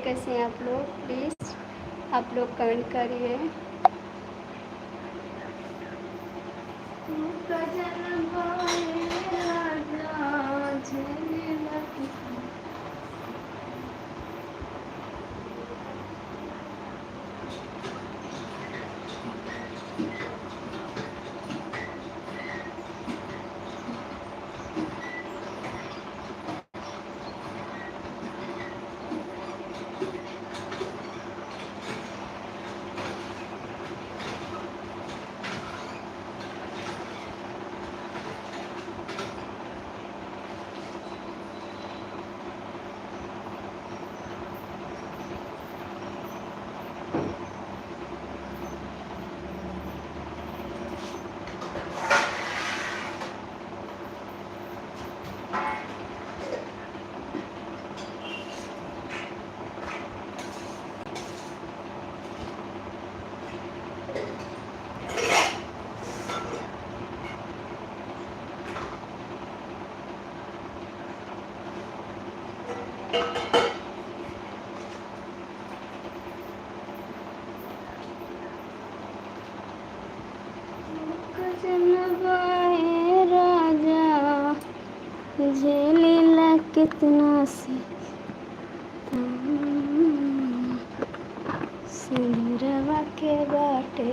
कैसे हैं आप लोग? प्लीज़ आप लोग कमेंट करिए। राजा झेलेला कितना से सिंदूरवा के बाटे।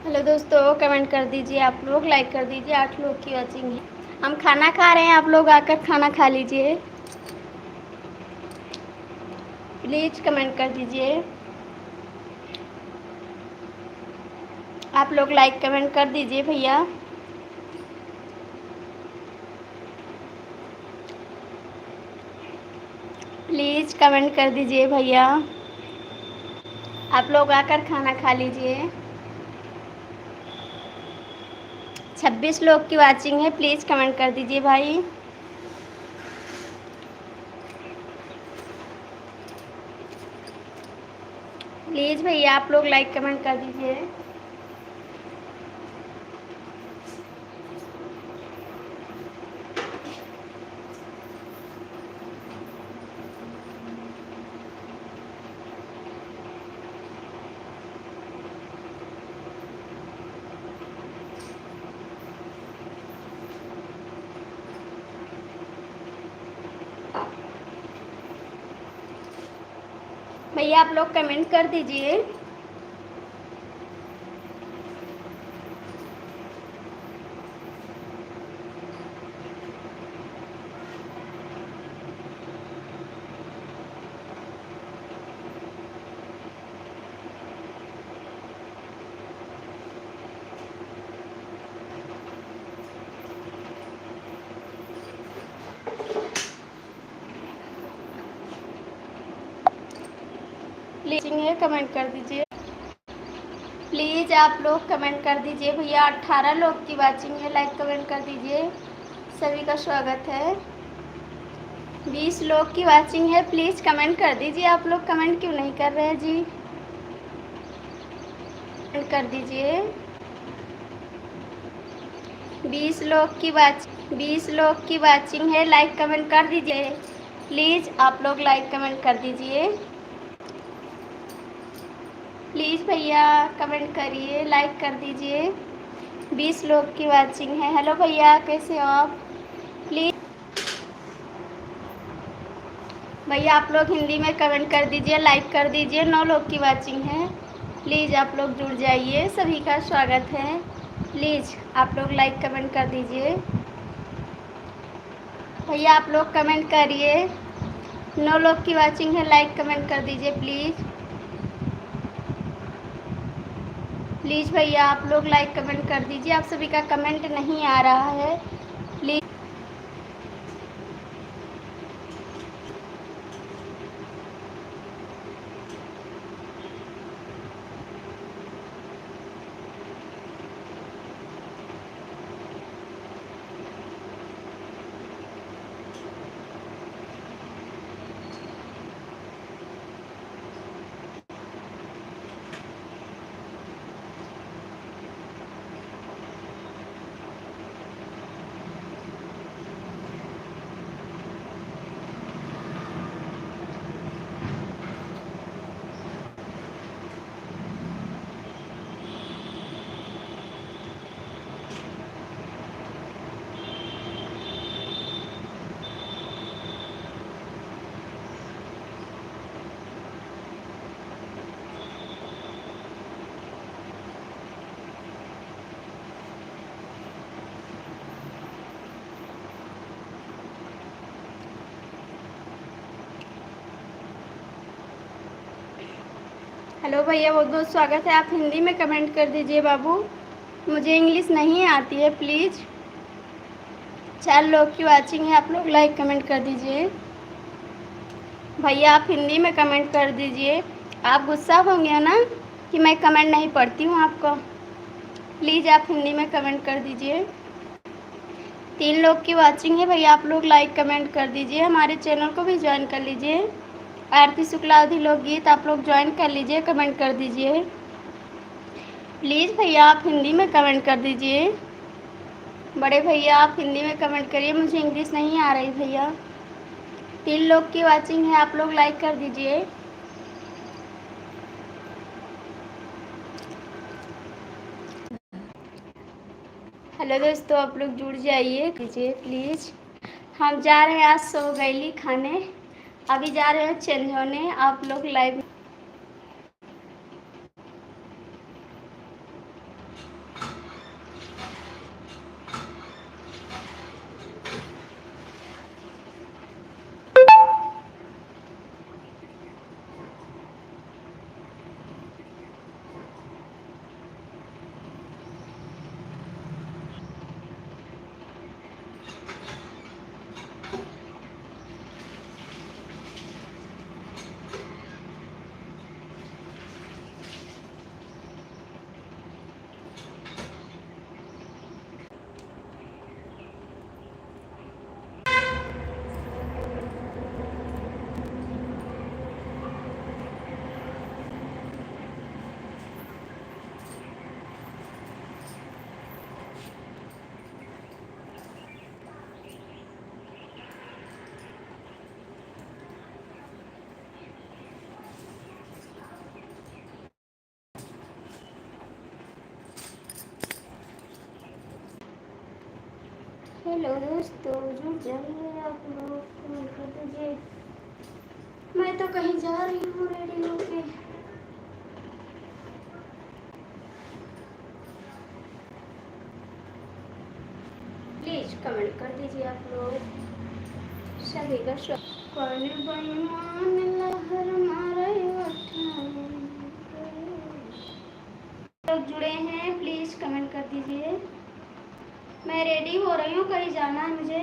हेलो दोस्तों, कमेंट कर दीजिए आप लोग, लाइक कर दीजिए। 8 लोग की वॉचिंग है। हम खाना खा रहे हैं, आप लोग आकर खाना खा लीजिए। प्लीज़ कमेंट कर दीजिए। आप लोग लाइक कमेंट कर दीजिए भैया। प्लीज़ कमेंट कर दीजिए भैया। आप लोग आकर खाना खा लीजिए। 26 लोग की वॉचिंग है, प्लीज़ कमेंट कर दीजिए भाई। प्लीज़ भैया आप लोग लाइक कमेंट कर दीजिए। भैया आप लोग कमेंट कर दीजिए। प्लीज है कमेंट कर दीजिए। प्लीज़ आप लोग कमेंट कर दीजिए। भैया 18 लोग की वाचिंग है, लाइक कमेंट कर दीजिए। सभी का स्वागत है। 20 लोग की वाचिंग है, प्लीज़ कमेंट कर दीजिए। आप लोग कमेंट क्यों नहीं कर रहे हैं जी? कमेंट कर दीजिए। 20 लोग की वाचिंग है, लाइक कमेंट कर दीजिए। प्लीज़ आप लोग लाइक कमेंट कर दीजिए। प्लीज़ भैया कमेंट करिए, लाइक कर दीजिए। 20 लोग की वाचिंग है। हेलो भैया, कैसे हो आप? प्लीज़ भैया आप लोग हिंदी में कमेंट कर दीजिए, लाइक कर दीजिए। 9 लोग की वाचिंग है, प्लीज़ आप लोग जुड़ जाइए। सभी का स्वागत है। प्लीज़ आप लोग लाइक कमेंट कर दीजिए। भैया आप लोग कमेंट करिए। 9 लोग की वाचिंग है, लाइक कमेंट कर दीजिए प्लीज़। प्लीज़ भैया आप लोग लाइक कमेंट कर दीजिए। आप सभी का कमेंट नहीं आ रहा है, प्लीज़। हेलो भैया, बहुत बहुत स्वागत है। आप हिंदी में कमेंट कर दीजिए बाबू, मुझे इंग्लिश नहीं आती है। प्लीज़ 4 लोग की वाचिंग है, आप लोग लाइक कमेंट कर दीजिए। भैया आप हिंदी में कमेंट कर दीजिए। आप गुस्सा होंगे ना कि मैं कमेंट नहीं पढ़ती हूँ आपको। प्लीज़ आप हिंदी में कमेंट कर दीजिए। 3 लोग की वाचिंग है, भैया आप लोग लाइक कमेंट कर दीजिए। हमारे चैनल को भी ज्वाइन कर लीजिए। आरती शुक्लावधी लोकगीत आप लोग ज्वाइन कर लीजिए, कमेंट कर दीजिए। प्लीज़ भैया आप हिंदी में कमेंट कर दीजिए। बड़े भैया आप हिंदी में कमेंट करिए, मुझे इंग्लिश नहीं आ रही भैया। 3 लोग की वाचिंग है, आप लोग लाइक कर दीजिए। हेलो दोस्तों, आप लोग जुड़ जाइए कीजिए प्लीज़। हम जा रहे हैं आज सो गईली खाने, अभी जा रहे हैं चेंज होने। आप लोग लाइव हेलो दोस्तों, जुड़ जाइए आप लोग, कमेंट कर दीजिए। मैं तो कहीं जा रही हूँ रेडी होके। प्लीज कमेंट कर दीजिए आप लोग। सभी का कौन बेईमान लहर मारे लोग जुड़े हैं, प्लीज कमेंट कर दीजिए। मैं रेडी हो रही हूँ, कहीं जाना है मुझे।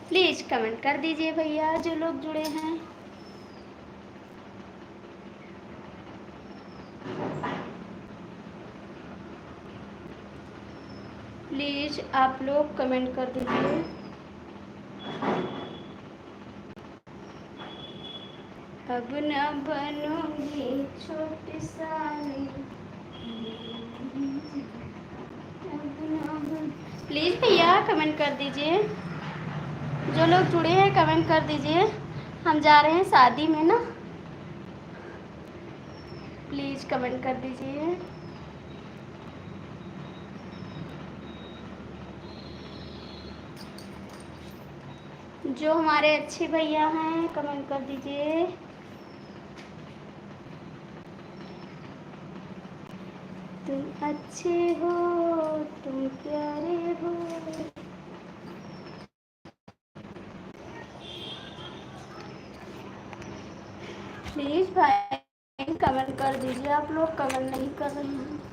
प्लीज कमेंट कर दीजिए भैया जो लोग जुड़े हैं। प्लीज आप लोग कमेंट कर दीजिए। अब न बनूंगी छोटी साली। प्लीज भैया कमेंट कर दीजिए। जो लोग जुड़े हैं कमेंट कर दीजिए। हम जा रहे हैं शादी में ना, प्लीज कमेंट कर दीजिए। जो हमारे अच्छे भैया हैं कमेंट कर दीजिए। तुम अच्छे हो, तुम प्यारे हो। प्लीज भाई कमेंट कर दीजिए। आप लोग कमेंट नहीं कर रहे हैं।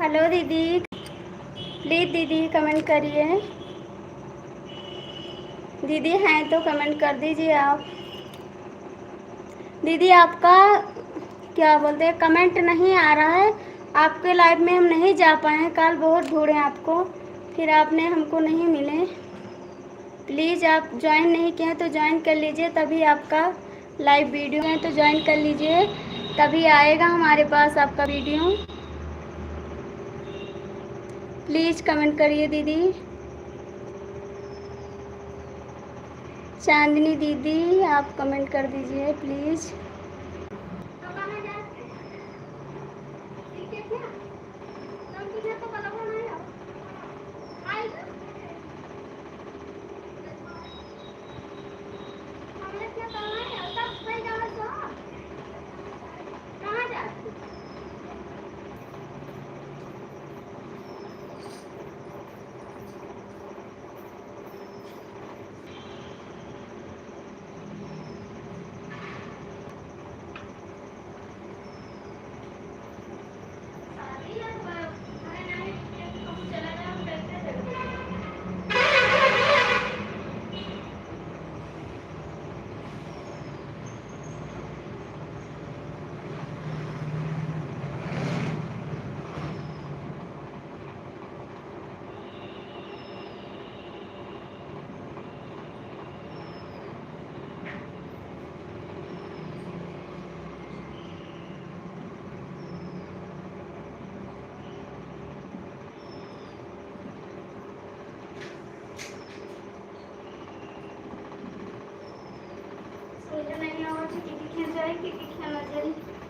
हेलो दीदी, प्लीज़ दीदी कमेंट करिए। दीदी हैं तो कमेंट कर दीजिए आप। दीदी आपका क्या बोलते हैं कमेंट नहीं आ रहा है। आपके लाइव में हम नहीं जा पाए हैं, कल बहुत ढूंढे आपको, फिर आपने हमको नहीं मिले। प्लीज़ आप ज्वाइन नहीं किए हैं तो ज्वाइन कर लीजिए, तभी आपका लाइव वीडियो है तो ज्वाइन कर लीजिए, तभी आएगा हमारे पास आपका वीडियो। प्लीज़ कमेंट करिए दीदी। चांदनी दीदी आप कमेंट कर दीजिए प्लीज़। नहीं आवाज की जाए कि ना जाए